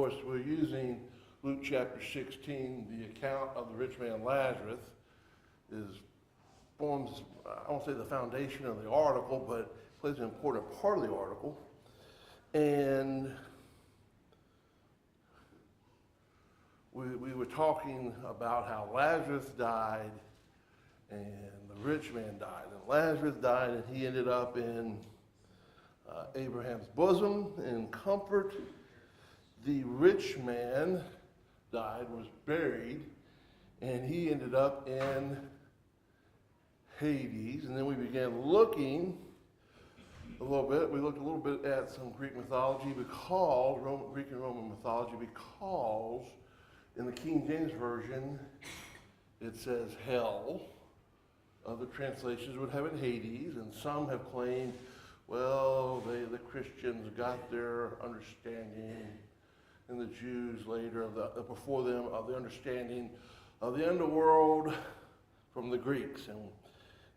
course, we're using Luke chapter 16, the account of the rich man Lazarus forms, I won't say the foundation of the article, but plays an important part of the article. And we were talking about how Lazarus died and the rich man died. And Lazarus died and he ended up in Abraham's bosom in comfort. The rich man died, was buried, and he ended up in Hades. And then we began looking a little bit. We looked a little bit at some Greek mythology because, Greek and Roman mythology, because in the King James Version it says hell. Other translations would have it Hades, and some have claimed, well, the Christians got their understanding, and the Jews later, before them, of the understanding of the underworld from the Greeks. And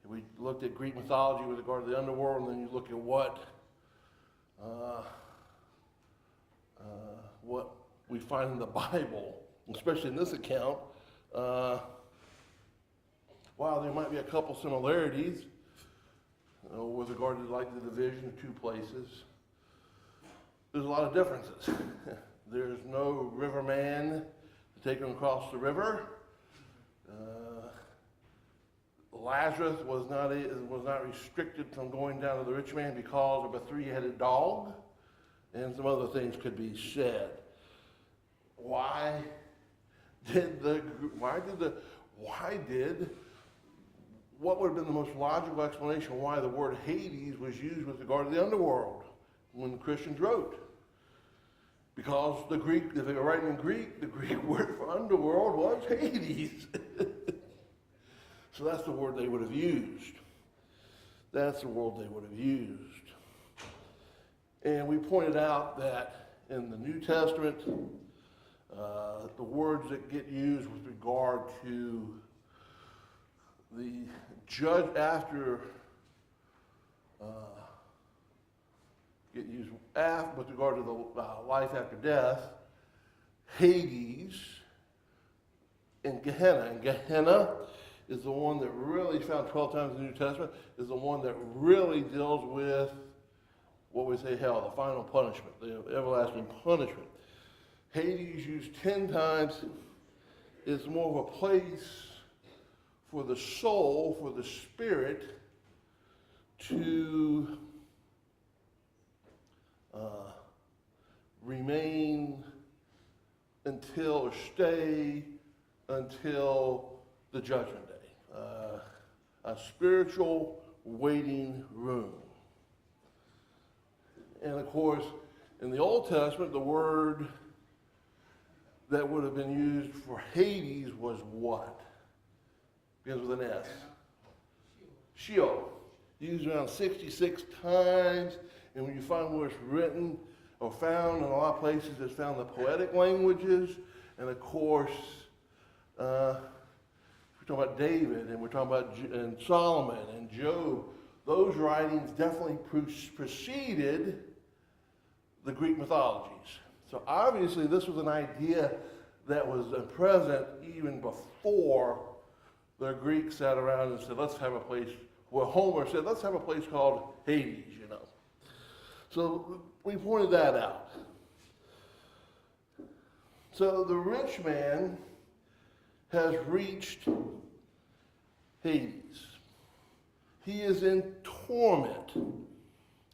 we looked at Greek mythology with regard to the underworld, and then you look at what we find in the Bible, especially in this account. While there might be a couple similarities with regard to like the division of two places, there's a lot of differences. There's no riverman to take them across the river. Lazarus was not restricted from going down to the rich man because of a three-headed dog, and some other things could be said. Why did what would have been the most logical explanation why the word Hades was used with regard to the underworld when the Christians wrote? Because the Greek, if they were writing in Greek, the Greek word for underworld was Hades. So that's the word they would have used. That's the word they would have used. And we pointed out that in the New Testament, the words that get used with regard to the judge after get used with regard to the life after death, Hades, and Gehenna. And Gehenna is the one that really found 12 times in the New Testament, is the one that really deals with what we say hell, the final punishment, the everlasting punishment. Hades used 10 times is more of a place for the soul, for the spirit to remain until, or stay until the judgment day. A spiritual waiting room. And of course, in the Old Testament, the word that would have been used for Hades was what? Begins with an S. Sheol. Used around 66 times, and when you find where it's written or found, in a lot of places it's found in the poetic languages, and of course, we're talking about David, and we're talking about and Solomon and Job. Those writings definitely preceded the Greek mythologies. So obviously this was an idea that was present even before the Greeks sat around and said, let's have a place, well, Homer said, let's have a place called Hades, you know. So we pointed that out. So the rich man has reached Hades. He is in torment.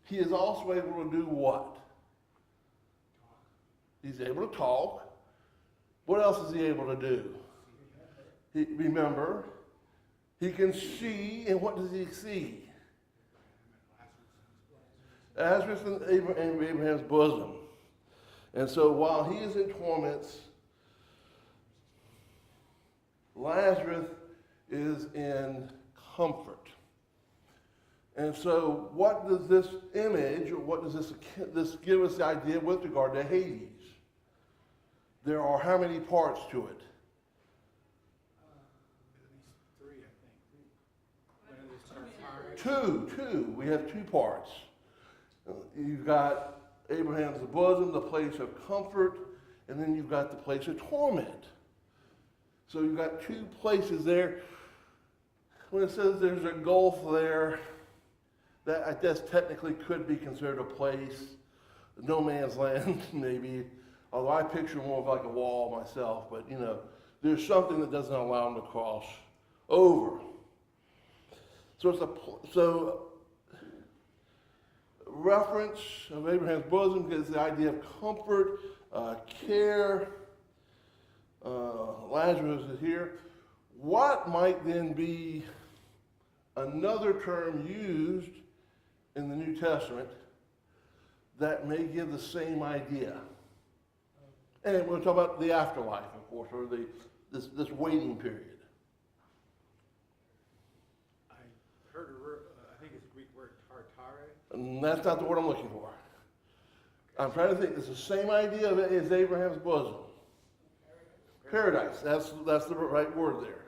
He is also able to do what? He's able to talk. What else is he able to do? Remember, he can see, and what does he see? Lazarus in Abraham's bosom. And so while he is in torments, Lazarus is in comfort. And so what does this image, or what does this give us the idea with regard to Hades? There are how many parts to it? Two. We have two parts. You've got Abraham's bosom, the place of comfort, and then you've got the place of torment. So you've got two places there. When it says there's a gulf there, that I guess technically could be considered a place. No man's land, maybe. Although I picture more of like a wall myself, but there's something that doesn't allow them to cross over. So reference of Abraham's bosom is the idea of comfort, care. Lazarus is here. What might then be another term used in the New Testament that may give the same idea? And we'll talk about the afterlife, of course, or this waiting period. I heard a word, I think it's a Greek word, tartare. And that's not the word I'm looking for. I'm trying to think. It's the same idea of it as Abraham's bosom. Paradise. That's the right word there.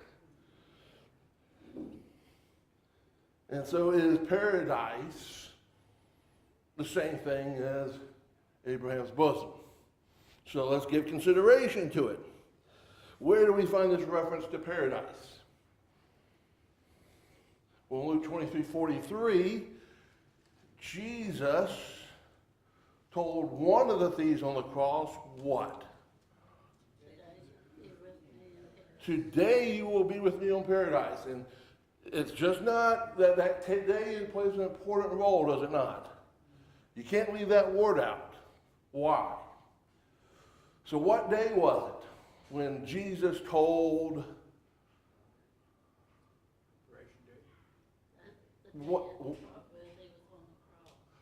And so is paradise the same thing as Abraham's bosom? So let's give consideration to it. Where do we find this reference to paradise? Well, Luke 23:43, Jesus told one of the thieves on the cross what? Today you will be with me on paradise. And it's just not that today plays an important role, does it not? You can't leave that word out. Why? So what day was it when Jesus told?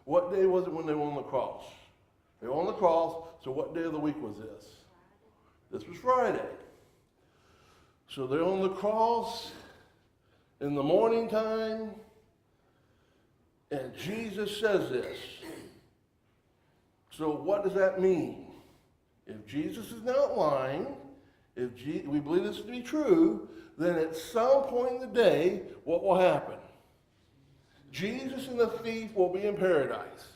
What day was it when they were on the cross? They were on the cross, so what day of the week was this? This was Friday. So they're on the cross in the morning time, and Jesus says this. So what does that mean? If Jesus is not lying, we believe this to be true, then at some point in the day, what will happen? Jesus and the thief will be in paradise.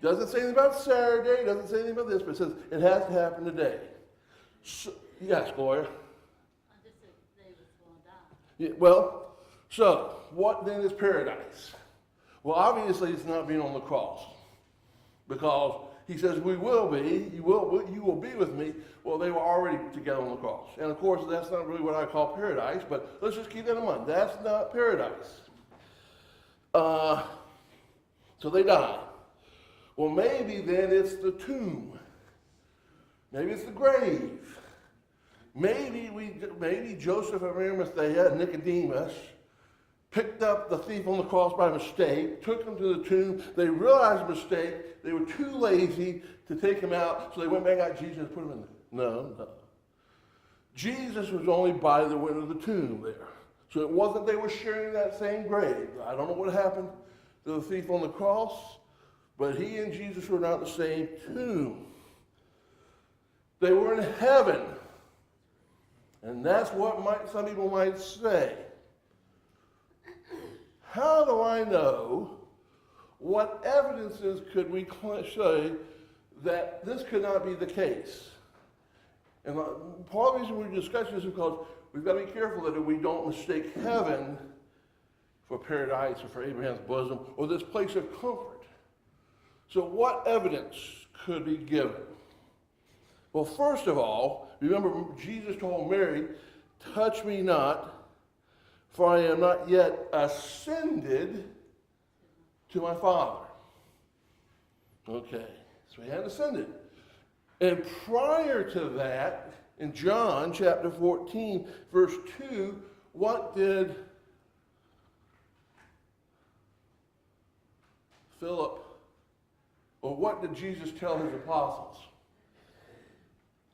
Doesn't say anything about Saturday, doesn't say anything about this, but it says it has to happen today. So, yes, Gloria? I just said they was going to die. Yeah, well, so what then is paradise? Well, obviously it's not being on the cross, because he says we will be, you will be with me. Well, they were already together on the cross. And of course, that's not really what I call paradise, but let's just keep that in mind. That's not paradise. So they die. Well, maybe then it's the tomb. Maybe it's the grave. Maybe Joseph of Arimathea and Nicodemus picked up the thief on the cross by mistake, took him to the tomb. They realized the mistake. They were too lazy to take him out, so they went back out Jesus and put him in there. No. Jesus was only by the window of the tomb there. So it wasn't they were sharing that same grave. I don't know what happened to the thief on the cross, but he and Jesus were not in the same tomb. They were in heaven. And that's what some people might say. How do I know? What evidences could we say that this could not be the case? And part of the reason we're discussing this is because we've got to be careful that we don't mistake heaven for paradise or for Abraham's bosom or this place of comfort. So what evidence could be given? Well, first of all, remember Jesus told Mary, "Touch me not, for I am not yet ascended to my Father." Okay, so he had ascended. And prior to that, in John chapter 14, verse 2, what did Jesus tell his apostles?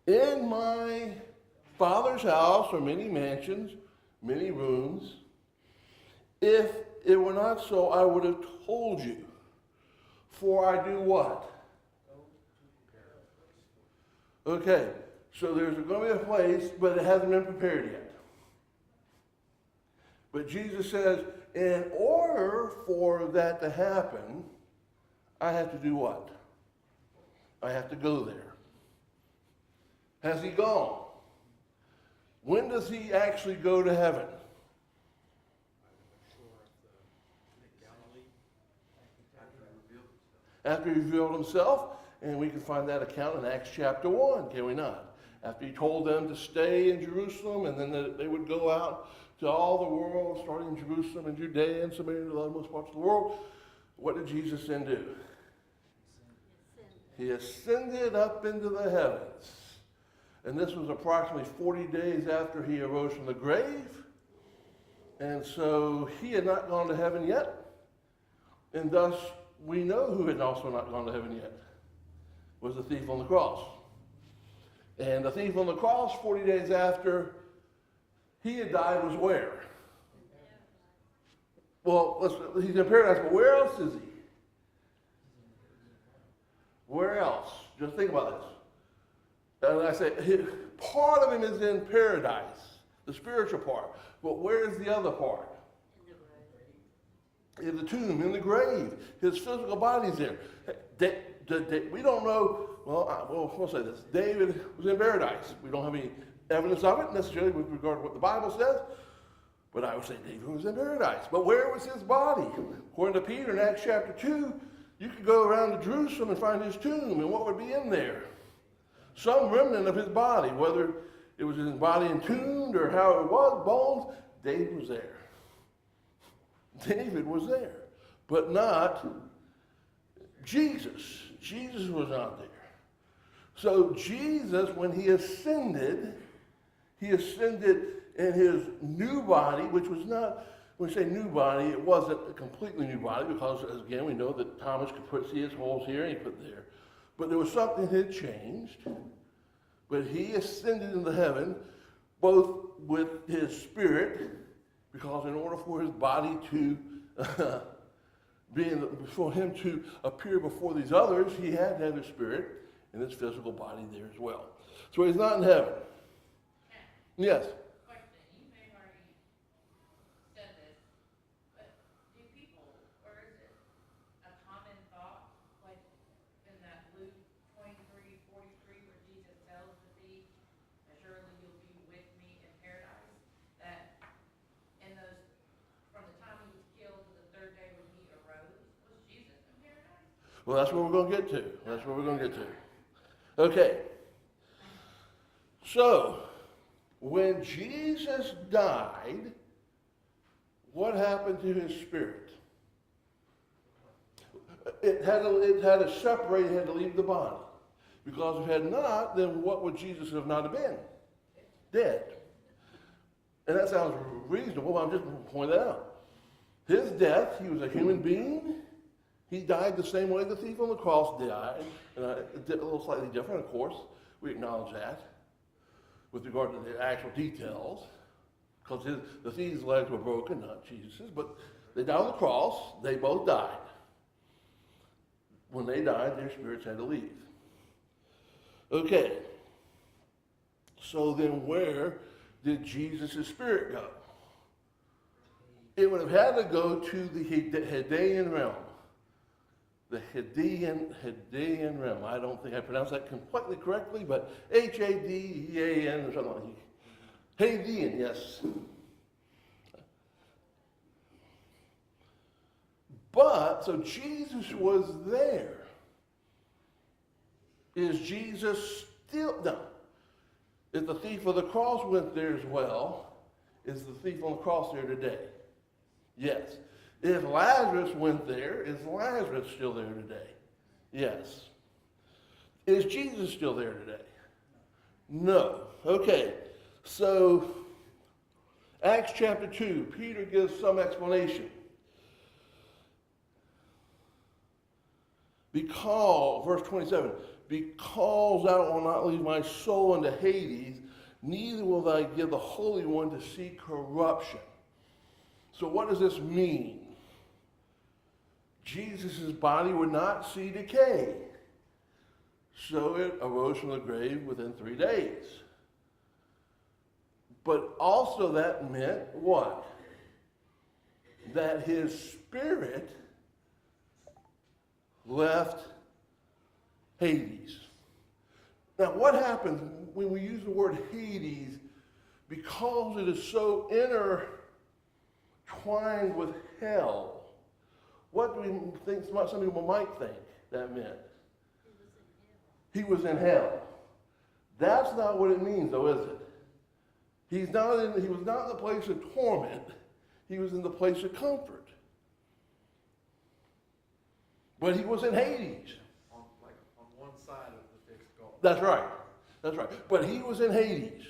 In my Father's house are many mansions, many rooms. If it were not so, I would have told you. For I do what? Okay, so there's going to be a place, but it hasn't been prepared yet. But Jesus says, in order for that to happen, I have to do what? I have to go there. Has he gone? When does he actually go to heaven? After he revealed himself, and we can find that account in Acts chapter 1, can we not? After he told them to stay in Jerusalem, and then they would go out to all the world, starting in Jerusalem and Judea and Samaria and the uttermost parts of the world, what did Jesus then do? He ascended up into the heavens. And this was approximately 40 days after he arose from the grave. And so he had not gone to heaven yet. And thus, we know who had also not gone to heaven yet. Was the thief on the cross. And the thief on the cross, 40 days after he had died, was where? Well, he's in paradise, but where else is he? Where else? Just think about this. And I say, part of him is in paradise, the spiritual part. But where is the other part? In the tomb, in the grave. His physical body's there. We don't know, we'll say this. David was in paradise. We don't have any evidence of it necessarily with regard to what the Bible says. But I would say David was in paradise. But where was his body? According to Peter in Acts chapter 2, you could go around to Jerusalem and find his tomb, and what would be in there? Some remnant of his body, whether it was his body entombed or how it was, bones, David was there. David was there, but not Jesus. Jesus was not there. So Jesus, when he ascended in his new body, which was not, when we say new body, it wasn't a completely new body, because, again, we know that Thomas could see his holes here and he put there. But there was something that had changed. But he ascended into heaven, both with his spirit, because in order for his body to for him to appear before these others, he had to have his spirit and his physical body there as well. So he's not in heaven. Yes. Question. You may have already said this, but do people, or is it a common thought, like in that Luke 23:43, where Jesus tells the thief, "Surely you'll be with me in paradise," that in those, from the time he was killed to the third day when he arose, was Jesus in paradise? Well, that's what we're going to get to. That's what we're going to get to. Okay. So, when Jesus died, what happened to his spirit? It had to separate, it had to leave the body. Because if it had not, then what would Jesus have not have been? Dead. And that sounds reasonable, but I'm just going to point that out. His death, he was a human being. He died the same way the thief on the cross died. A little slightly different, of course. We acknowledge that with regard to the actual details. Because the thief's legs were broken, not Jesus's. But they died on the cross. They both died. When they died, their spirits had to leave. Okay. So then where did Jesus' spirit go? It would have had to go to the Hadean realm. The Hadean realm. I don't think I pronounced that completely correctly, but Hadean or something like that. Hadean, yes. But, so Jesus was there. Is Jesus still, no. If the thief of the cross went there as well, is the thief on the cross there today? Yes. If Lazarus went there, is Lazarus still there today? Yes. Is Jesus still there today? No. Okay. So, Acts chapter 2, Peter gives some explanation. Because, verse 27, because thou wilt not leave my soul into Hades, neither will thou give the Holy One to see corruption. So what does this mean? Jesus' body would not see decay. So it arose from the grave within 3 days. But also that meant what? That his spirit left Hades. Now, what happens when we use the word Hades? Because it is so intertwined with hell, what do we think? Some people might think that meant. He was in hell. That's not what it means, though, is it? He was not in the place of torment. He was in the place of comfort. But he was in Hades. On one side of the fixed gulf. That's right. That's right. But he was in Hades.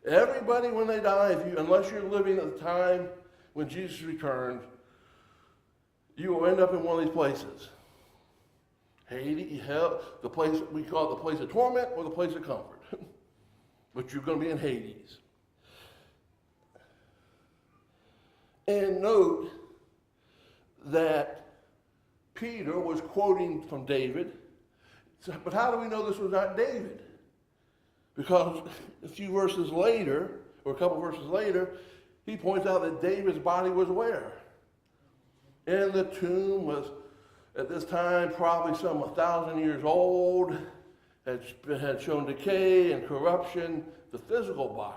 Everybody, when they die, unless you're living at the time when Jesus returned, you will end up in one of these places. Hades, hell, the place we call it the place of torment or the place of comfort. But you're going to be in Hades. And note that Peter was quoting from David. But how do we know this was not David? Because a few verses later, or a couple verses later, he points out that David's body was where? And the tomb was, at this time, probably some 1,000 years old, had shown decay and corruption, the physical body.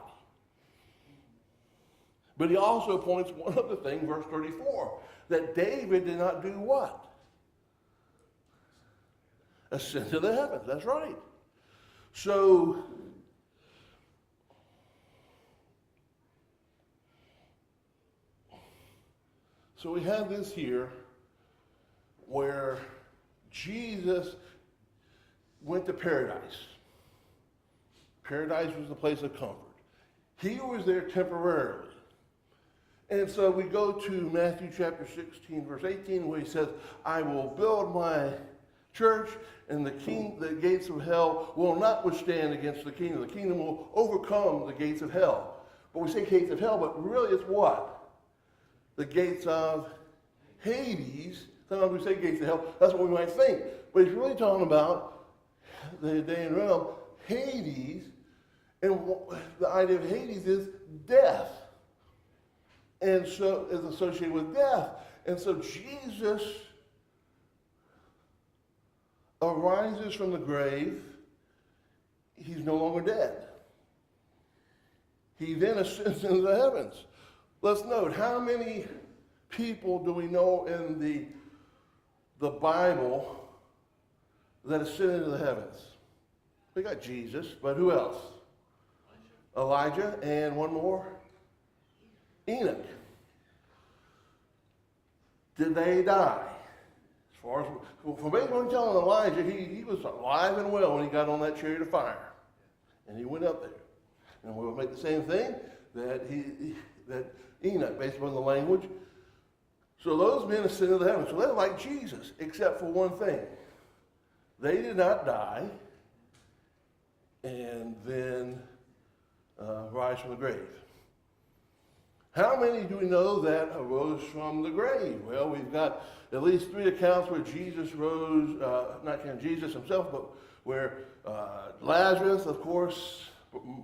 But he also points one other thing, verse 34, that David did not do what? Ascend to the heavens. That's right. So we have this here where Jesus went to paradise. Paradise was the place of comfort. He was there temporarily. And so we go to Matthew chapter 16, verse 18, where he says, I will build my church, and the gates of hell will not withstand against the kingdom. The kingdom will overcome the gates of hell. But we say gates of hell, but really it's what? The gates of Hades. Sometimes we say gates of hell. That's what we might think. But he's really talking about the day and realm, Hades, and the idea of Hades is death. And so is associated with death. And so Jesus arises from the grave. He's no longer dead. He then ascends into the heavens. Let's note, how many people do we know in the Bible that ascended into the heavens? We got Jesus, but who else? Elijah, and one more? Enoch. Did they die? As far as, from based on telling Elijah, he was alive and well when he got on that chariot of fire. And he went up there. And we'll make the same thing that Enoch, based upon the language. So those men ascended to the heavens. So they're like Jesus, except for one thing. They did not die and then rise from the grave. How many do we know that arose from the grave? Well, we've got at least 3 accounts where Jesus rose, not counting Jesus himself, but where Lazarus, of course,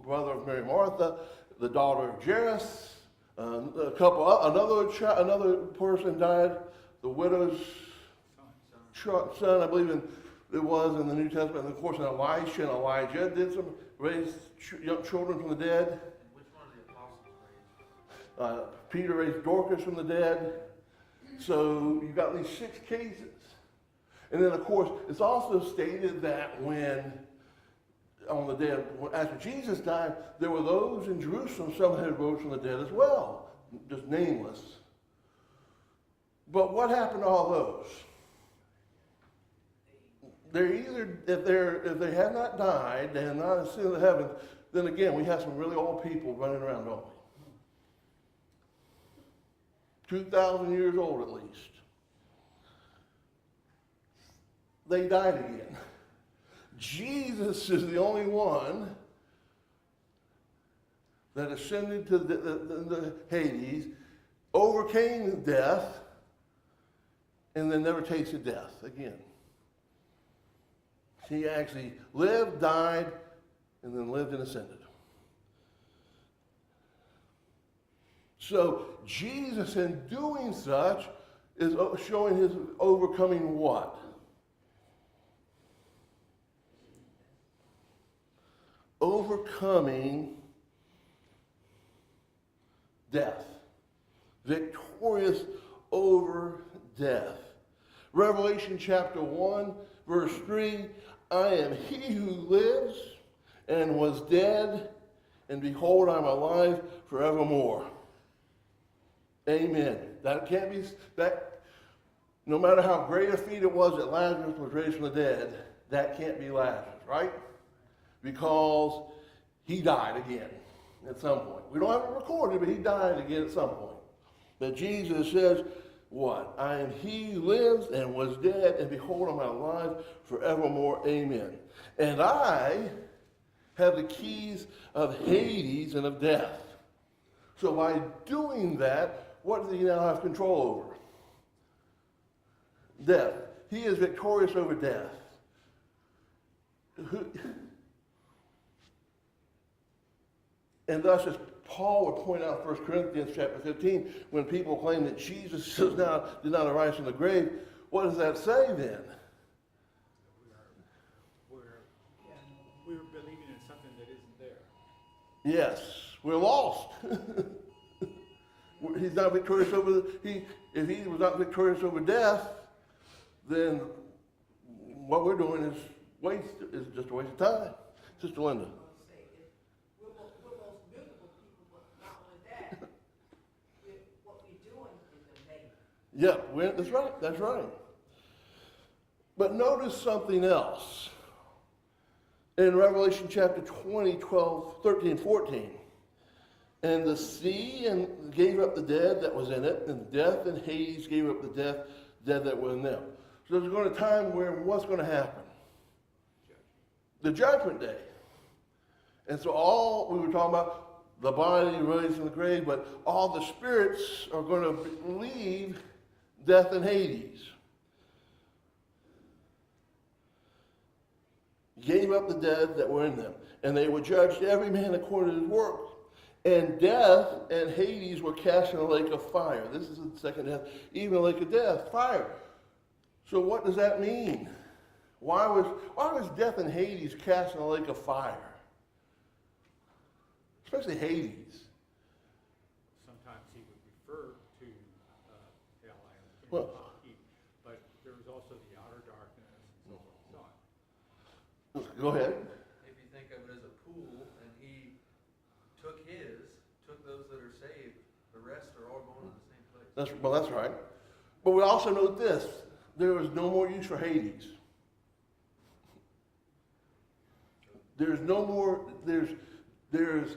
brother of Mary Martha, the daughter of Jairus, another person died, the widow's son, I believe it was in the New Testament, and of course in Elisha and Elijah raised young children from the dead. And which one of the apostles raised? Peter raised Dorcas from the dead. So you've got these 6 cases. And then of course it's also stated that when on the day after Jesus died, there were those in Jerusalem, some had rose from the dead as well, just nameless. But what happened to all those? They're either, if they have not died, they have not ascended to heaven, then again, we have some really old people running around, don't we? 2,000 years old at least. They died again. Jesus is the only one that ascended to the Hades, overcame death, and then never tasted death again. He actually lived, died, and then lived and ascended. So Jesus, in doing such, is showing his overcoming what? overcoming death. Victorious over death. Revelation chapter 1, verse 3, I am he who lives and was dead, and behold, I'm alive forevermore. Amen. That can't be, that, no matter how great a feat it was that Lazarus was raised from the dead, that can't be Lazarus, right? Because he died again at some point. We don't have it recorded, but he died again at some point. But Jesus says, what? I am he who lives and was dead, and behold, I'm alive forevermore. Amen. And I have the keys of Hades and of death. So by doing that, what does he now have control over? Death. He is victorious over death. And thus, as Paul would point out in 1 Corinthians chapter 15, when people claim that Jesus did not arise from the grave, what does that say then? We're believing in something that isn't there. Yes, we're lost. He's not victorious over if he was not victorious over death, then what we're doing is just a waste of time. Sister Linda. We're most miserable people, but not only that, what we're doing is amazing. Yeah, that's right. But notice something else. In Revelation chapter 20, 12, 13, 14, and the sea and gave up the dead that was in it, and death and Hades gave up the dead that were in them. So there's going to be a time where what's going to happen? The judgment day. And so all we were talking about, the body raised from the grave, but all the spirits are going to leave death and Hades. Gave up the dead that were in them, and they were judged every man according to his work. And death and Hades were cast in a lake of fire. This is the second death, even a lake of death, fire. So what does that mean? Why was death and Hades cast in a lake of fire? Especially Hades. Sometimes he would refer to hell and Well, heat, but there was also the outer darkness and so forth. go ahead. If you think of it as a pool, and he took those that are saved, the rest are all going to the same place. That's right. But we also note this: there is no more use for Hades. There's no more. There's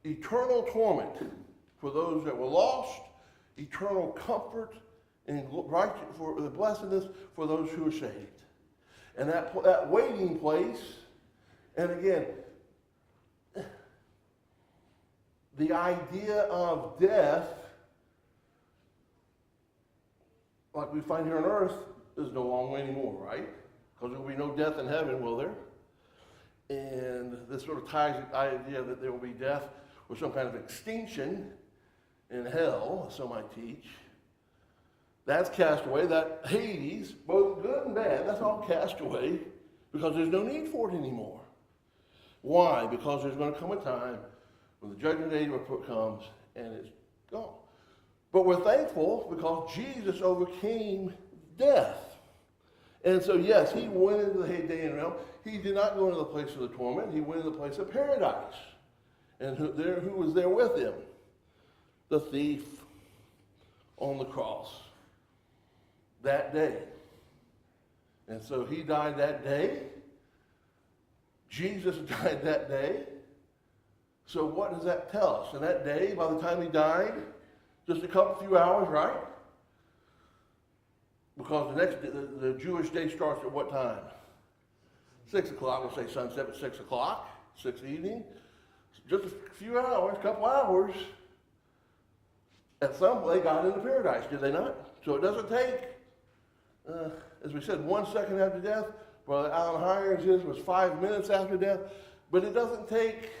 eternal torment for those that were lost, eternal comfort and righteous for the blessedness for those who are saved, and that waiting place. And again, the idea of death, like we find here on earth, is no longer anymore, right? Because there will be no death in heaven, will there? And this sort of ties the idea that there will be death or some kind of extinction in hell, some might teach. That's cast away. That Hades, both good and bad, that's all cast away because there's no need for it anymore. Why? Because there's going to come a time when the judgment day comes and it's gone. But we're thankful because Jesus overcame death. And so, yes, he went into the Hadean realm. He did not go into the place of the torment. He went into the place of paradise. And who was there with him? The thief on the cross that day. And so he died that day. Jesus died that day. So what does that tell us? And that day, by the time he died, just a few hours, right? Because the Jewish day starts at what time? 6 o'clock. We'll say sunset at 6 o'clock, 6 evening. Just a few hours, couple hours. At some point, they got into paradise, did they not? So it doesn't take, as we said, 1 second after death. Brother Alan Hires' was 5 minutes after death. But it doesn't take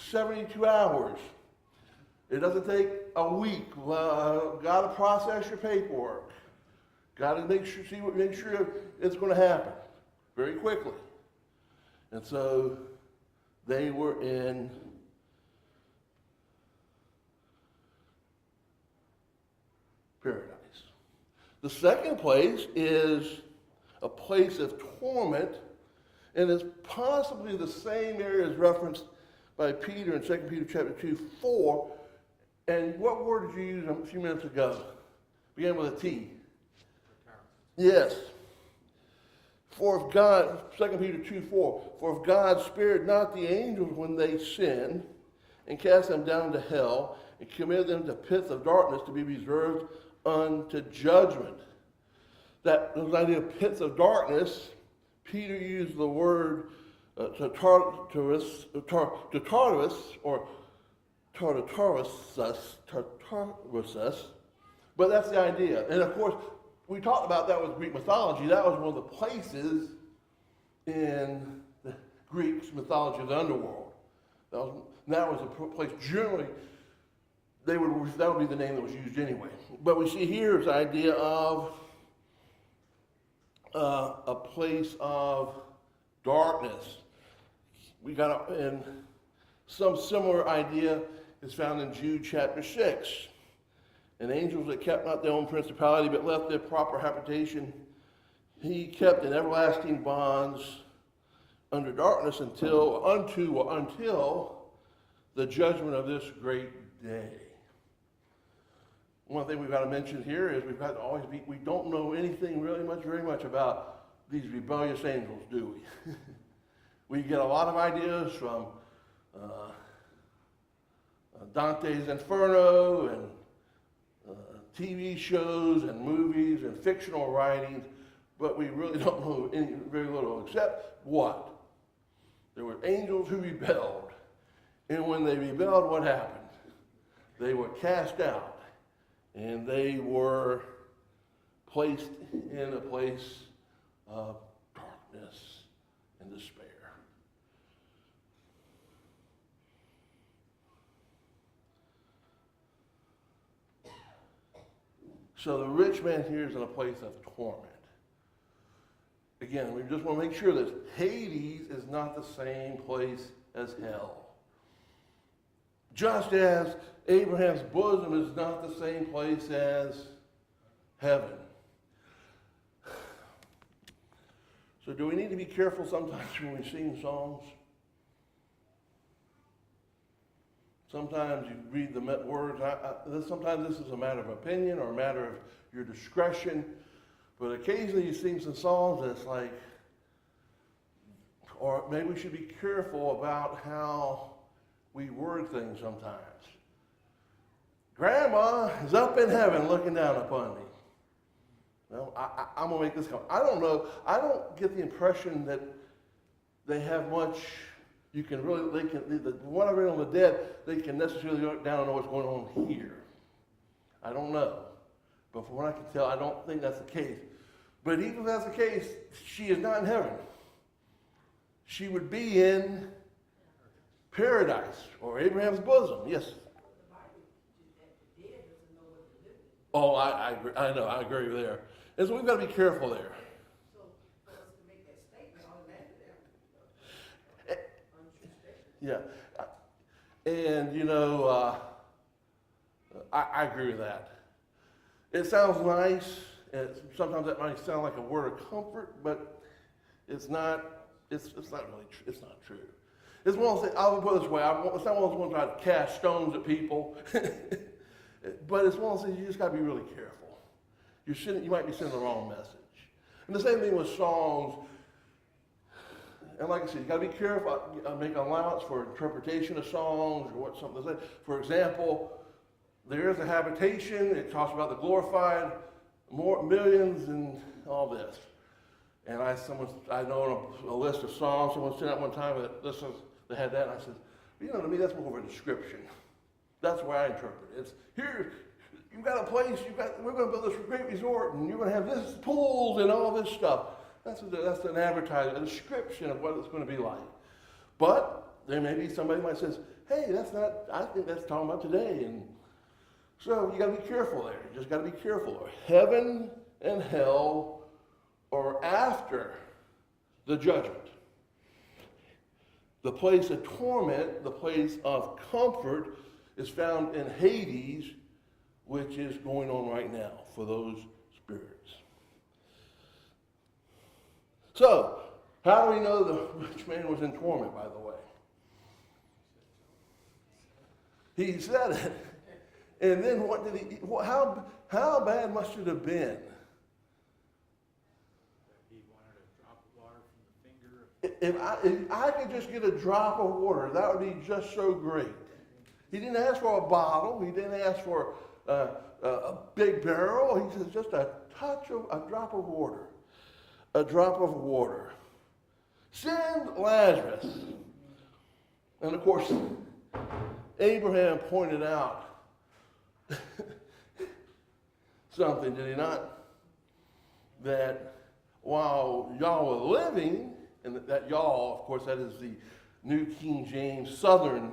72 hours. It doesn't take a week. Got to process your paperwork. Got to make sure it's going to happen very quickly. And so They were in paradise. The second place is a place of torment, and is possibly the same area as referenced by Peter in 2 Peter chapter 2:4. And what word did you use a few minutes ago? Began with a T. Yes. For if God, 2 Peter 2:4, for if God spared not the angels when they sinned, and cast them down to hell, and committed them to pits of darkness to be reserved unto judgment. That those idea of pits of darkness, Peter used the word Tartarus, or Tartarusus, but that's the idea. And of course, we talked about that with Greek mythology. That was one of the places in the Greek mythology of the underworld. That was a place generally, that would be the name that was used anyway. But we see here is the idea of a place of darkness. We got, and some similar idea is found in Jude chapter 6. And angels that kept not their own principality, but left their proper habitation, he kept in everlasting bonds under darkness until the judgment of this great day. One thing we've got to mention here is we don't know anything very much about these rebellious angels, do we? We get a lot of ideas from Dante's Inferno and TV shows and movies and fictional writings, but we really don't know very little, except what? There were angels who rebelled, and when they rebelled, what happened? They were cast out, and they were placed in a place of darkness and despair. So the rich man here is in a place of torment. Again, we just want to make sure that Hades is not the same place as hell. Just as Abraham's bosom is not the same place as heaven. So do we need to be careful sometimes when we sing songs? Sometimes you read the words. Sometimes this is a matter of opinion or a matter of your discretion. But occasionally you sing some songs that's like, or maybe we should be careful about how we word things sometimes. Grandma is up in heaven looking down upon me. Well, I'm going to make this comment. I don't know. I don't get the impression that they have much. You can really, the one I read on the dead, they can necessarily look down and know what's going on here. I don't know. But from what I can tell, I don't think that's the case. But even if that's the case, she is not in heaven. She would be in paradise or Abraham's bosom. Yes? Oh, I agree. I know. I agree there. And so we've got to be careful there. Yeah, and I agree with that. It sounds nice, and sometimes that might sound like a word of comfort, but it's not. It's not really. It's not true. It's one of those things. I'll put it this way: it's not one of those ones trying to cast stones at people, but it's one of those things you just got to be really careful. You might be sending the wrong message. And the same thing with songs. And like I said, you got to be careful, make allowance for interpretation of songs or what something to say. For example, there is a habitation. It talks about the glorified millions and all this. And I know a list of songs. Someone sent out one time that they had that, and I said, to me that's more of a description. That's the way I interpret it. It's here. You've got a place. We're going to build this great resort, and you're going to have this pools and all this stuff. That's an advertising, a description of what it's going to be like. But there may be somebody might says, hey, that's not, I think that's talking about today. And so you got to be careful there. You just got to be careful. Heaven and hell are after the judgment. The place of torment, the place of comfort, is found in Hades, which is going on right now for those spirits. So, how do we know the rich man was in torment, by the way? He said it. And then what did he, how bad must it have been? He wanted a drop of water from the finger. If I could just get a drop of water, that would be just so great. He didn't ask for a bottle. He didn't ask for a big barrel. He says just a drop of water. A drop of water. Send Lazarus. And of course, Abraham pointed out something, did he not? That while y'all were living, and that y'all, of course, that is the New King James Southern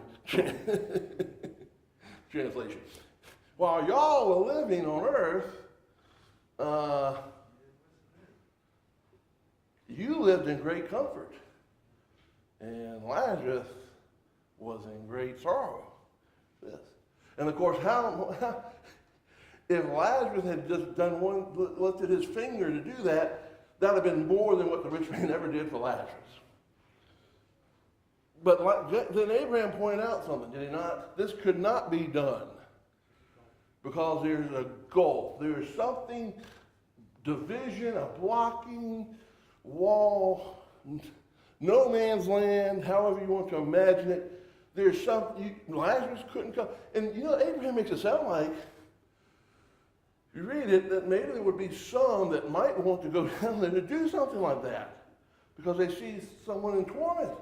translation. While y'all were living on earth, you lived in great comfort. And Lazarus was in great sorrow. Yes. And of course, if Lazarus had just lifted his finger to do that, that would have been more than what the rich man ever did for Lazarus. But then Abraham pointed out something, did he not? This could not be done because there's a gulf. There's something, division, a blocking wall, no man's land, however you want to imagine it. There's something, Lazarus couldn't come. And you know, Abraham makes it sound like, if you read it, that maybe there would be some that might want to go down there to do something like that because they see someone in torment.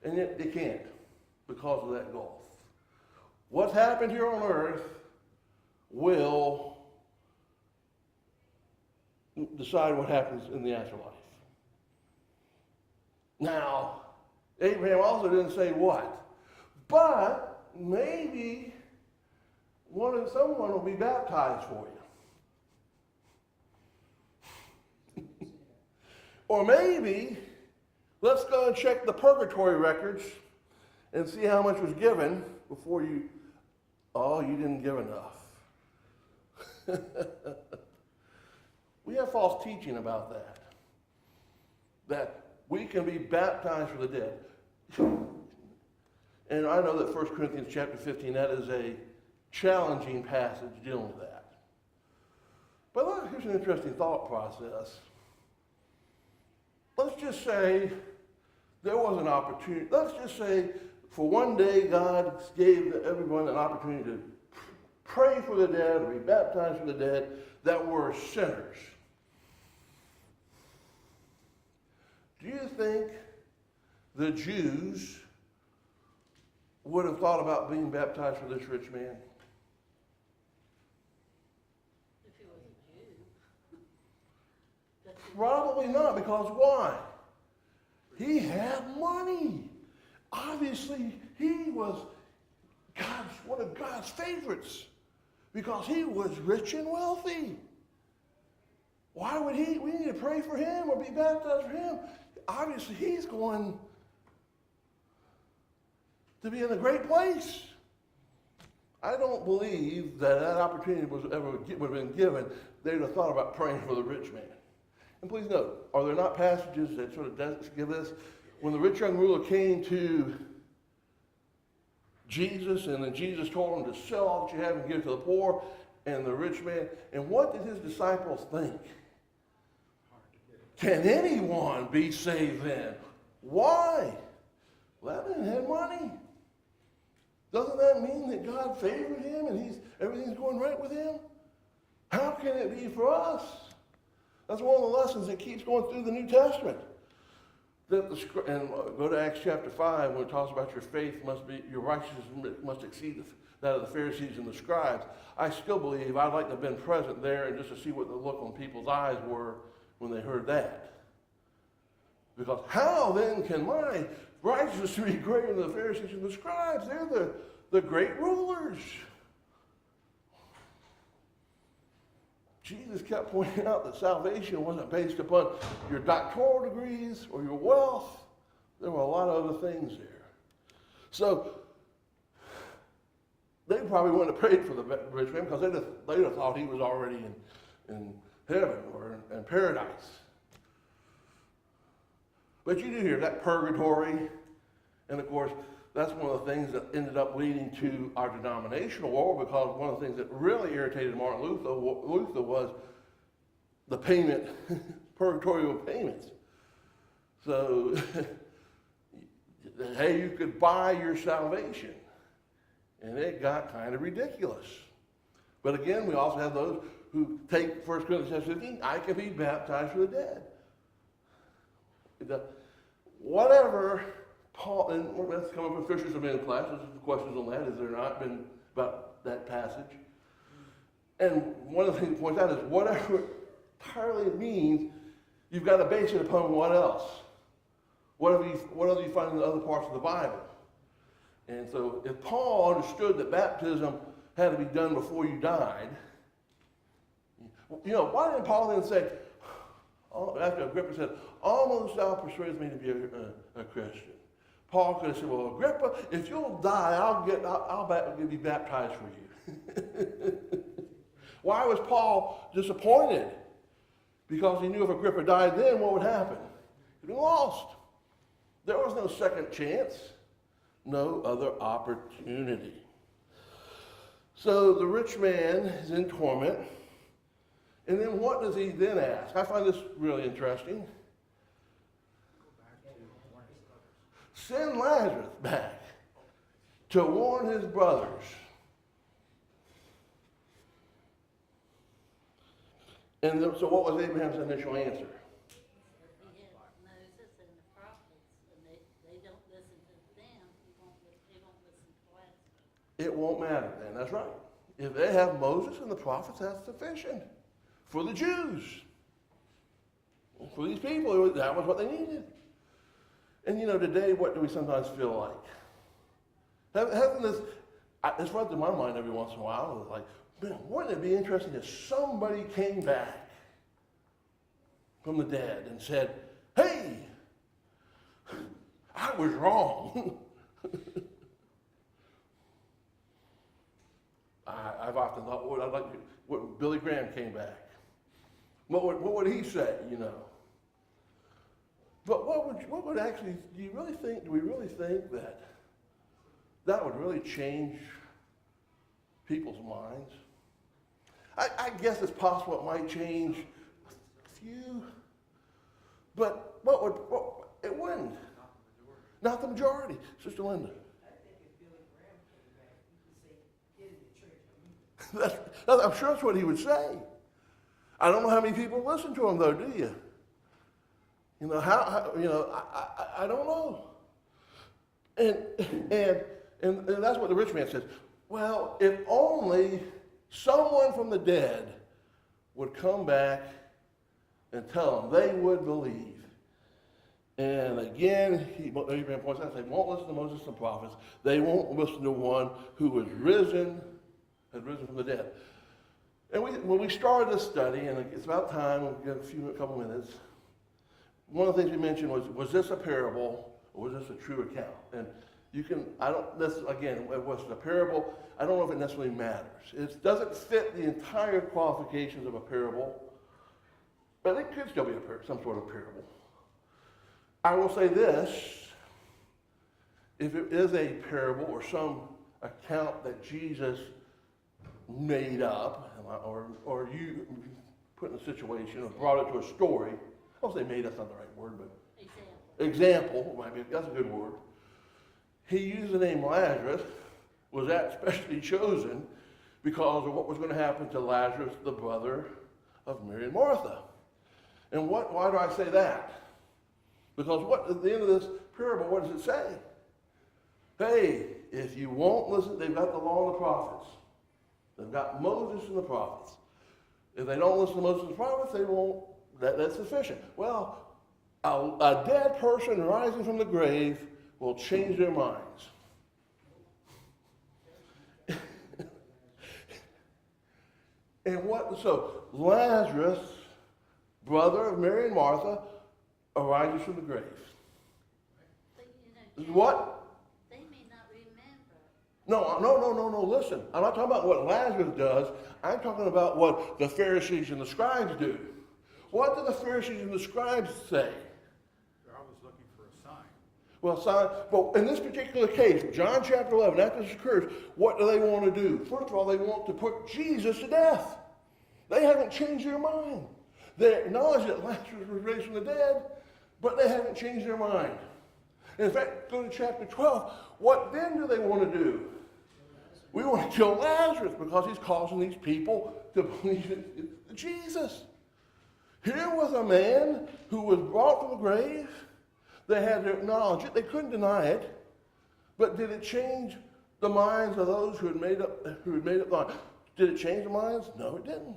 And yet they can't because of that gulf. What's happened here on earth will decide what happens in the afterlife. Now, Abraham also didn't say what, but maybe someone will be baptized for you. Or maybe, let's go and check the purgatory records and see how much was given before you didn't give enough. We have false teaching about that we can be baptized for the dead. And I know that 1 Corinthians chapter 15, that is a challenging passage dealing with that. But look, here's an interesting thought process. Let's just say there was an opportunity. Let's just say for one day God gave everyone an opportunity to pray for the dead or be baptized for the dead that were sinners. Do you think the Jews would have thought about being baptized for this rich man? If he was a Jew. That's the- Probably not, because why? He had money. Obviously, he was one of God's favorites because he was rich and wealthy. Why would we need to pray for him or be baptized for him? Obviously, he's going to be in a great place. I don't believe that opportunity would have been given. They would have thought about praying for the rich man. And please note, are there not passages that sort of give this? When the rich young ruler came to Jesus, and then Jesus told him to sell all that you have and give to the poor, and the rich man, and what did his disciples think? Can anyone be saved then? Why? Well, that man had money. Doesn't that mean that God favored him and everything's going right with him? How can it be for us? That's one of the lessons that keeps going through the New Testament. And go to Acts chapter 5 when it talks about your righteousness must exceed that of the Pharisees and the scribes. I still believe I'd like to have been present there and just to see what the look on people's eyes were when they heard that. Because how then can my righteousness be greater than the Pharisees and the scribes? They're the great rulers. Jesus kept pointing out that salvation wasn't based upon your doctoral degrees or your wealth. There were a lot of other things there. So they probably wouldn't have prayed for the rich man because they'd have thought he was already in heaven or in paradise. But you do hear that purgatory, and of course, that's one of the things that ended up leading to our denominational war, because one of the things that really irritated Martin Luther was the payment, purgatorial payments. So, hey, you could buy your salvation. And it got kind of ridiculous. But again, we also have those who take 1 Corinthians 15, I can be baptized for the dead. Whatever Paul, and that's coming from Fishers of Men class, there's questions on that, is there not been about that passage? And one of the things he points out is whatever entirely it means, you've got to base it upon what else? What other you find in the other parts of the Bible? And so if Paul understood that baptism had to be done before you died, why didn't Paul then say, after Agrippa said, almost thou persuadest me to be a Christian? Paul could have said, well, Agrippa, if you'll die, I'll be baptized for you. Why was Paul disappointed? Because he knew if Agrippa died then, what would happen? He'd be lost. There was no second chance, no other opportunity. So the rich man is in torment. And then what does he then ask? I find this really interesting. Send Lazarus back to warn his brothers. And so what was Abraham's initial answer? He had Moses and the prophets, and they don't listen to them, they won't listen to Lazarus. It won't matter then, that's right. If they have Moses and the prophets, that's sufficient for the Jews. For these people, that was what they needed. And today, what do we sometimes feel like? Having this, it's runs through my mind every once in a while. It's like, man, wouldn't it be interesting if somebody came back from the dead and said, hey, I was wrong. I've often thought, what Billy Graham came back. What would he say, But what would actually, do we really think that would really change people's minds? I guess it's possible it might change a few, but it wouldn't. Not the majority. Sister Linda. I think if Billy Graham came back, he could say, get in the church. I'm sure that's what he would say. I don't know how many people listen to him, though, do you? I don't know. And that's what the rich man says. Well, if only someone from the dead would come back and tell them, they would believe. And again, Abraham points out, they won't listen to Moses and the prophets. They won't listen to one who had risen from the dead. And when we started this study, and it's about time, we'll get a couple minutes, one of the things we mentioned was this a parable, or was this a true account? And was it a parable? I don't know if it necessarily matters. It doesn't fit the entire qualifications of a parable, but it could still be some sort of parable. I will say this, if it is a parable or some account that Jesus made up, or you put in a situation or brought it to a story, I don't say made up's not the right word, but example might be, that's a good word. He used the name Lazarus, was that specially chosen because of what was going to happen to Lazarus, the brother of Mary and Martha. And why do I say that? Because at the end of this parable, what does it say? Hey, if you won't listen, they've got the law and the prophets. They've got Moses and the prophets. If they don't listen to Moses and the prophets, they won't. That's sufficient. Well, a dead person rising from the grave will change their minds. So Lazarus, brother of Mary and Martha, arises from the grave. But, Jack, What? they may not No, listen. I'm not talking about what Lazarus does. I'm talking about what the Pharisees and the scribes do. What do the Pharisees and the scribes say? I was looking for a sign. Well, in this particular case, John chapter 11, after this occurs, what do they want to do? First of all, they want to put Jesus to death. They haven't changed their mind. They acknowledge that Lazarus was raised from the dead, but they haven't changed their mind. In fact, go to chapter 12. What then do they want to do? We want to kill Lazarus because he's causing these people to believe in Jesus. Here was a man who was brought from the grave. They had to acknowledge it. They couldn't deny it. But did it change the minds of those who had made up the mind? Did it change the minds? No, it didn't.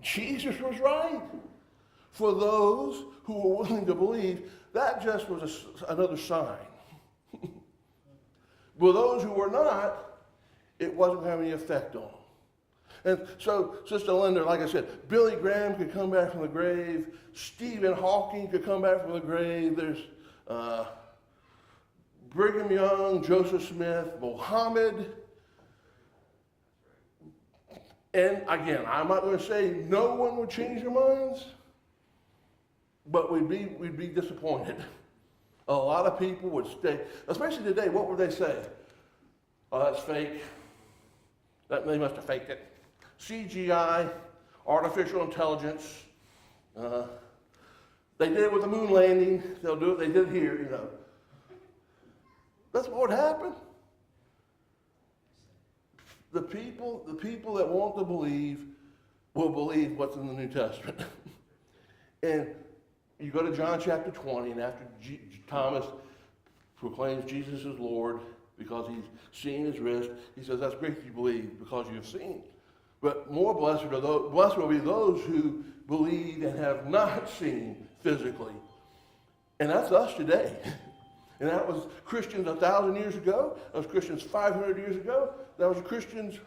Jesus was right. For those who were willing to believe, that just was another sign. For those who were not, it wasn't having any effect on them. And so, Sister Linda, like I said, Billy Graham could come back from the grave. Stephen Hawking could come back from the grave. There's Brigham Young, Joseph Smith, Mohammed. And again, I'm not going to say no one would change their minds, but we'd be disappointed. A lot of people would stay, especially today. What would they say? Oh, that's fake. They must have faked it. CGI, artificial intelligence. They did it with the moon landing. They'll do it. They did it here, you know. That's what would happen. The people that want to believe will believe what's in the New Testament. And you go to John chapter 20, and after Thomas proclaims Jesus is Lord because he's seen his wrist, he says, that's great that you believe because you have seen. But more blessed will be those who believe and have not seen physically. And that's us today. And that was Christians 1,000 years ago. That was Christians 500 years ago. That was Christians,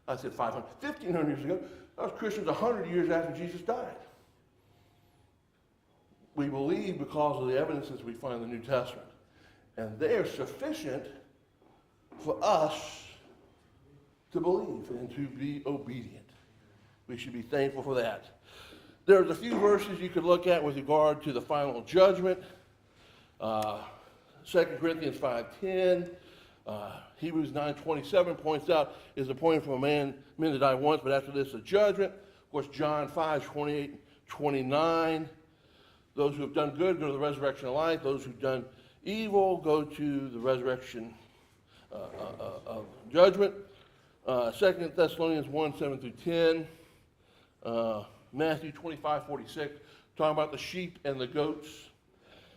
I said 500, 1,500 years ago. That was Christians 100 years after Jesus died. We believe because of the evidences we find in the New Testament. And they are sufficient for us to believe and to be obedient. We should be thankful for that. There's a few verses you could look at with regard to the final judgment. 2 Corinthians 5:10, Hebrews 9:27 points out, is appointed for men to die once, but after this a judgment. Of course, John 5:28, 29. Those who have done good go to the resurrection of life. Those who've done evil go to the resurrection of judgment. 2 Thessalonians 1:7-10. Matthew 25:46, talking about the sheep and the goats.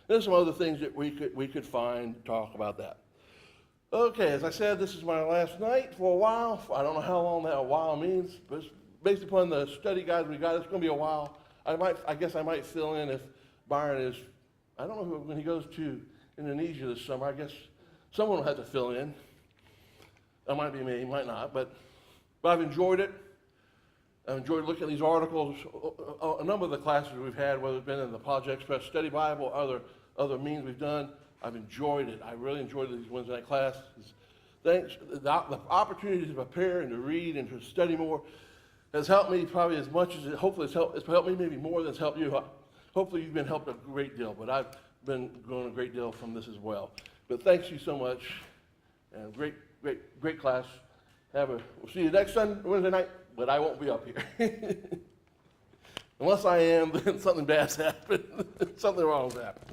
There's some other things that we could find, talk about that. Okay, as I said, this is my last night for a while. I don't know how long that a while means, but based upon the study guides we got, it's going to be a while. I guess I might fill in if Byron is, I don't know when he goes to Indonesia this summer. I guess someone will have to fill in. That might be me, might not, but I've enjoyed it. I've enjoyed looking at these articles. A number of the classes we've had, whether it's been in the Project Express Study Bible, other means we've done, I've enjoyed it. I really enjoyed these Wednesday night classes. Thanks. The opportunity to prepare and to read and to study more has helped me probably as much as hopefully it's helped me maybe more than it's helped you. Hopefully you've been helped a great deal, but I've been growing a great deal from this as well. But thanks you so much, and great class. We'll see you next Wednesday night, but I won't be up here. Unless I am, then something bad's happened. Something wrong's happened.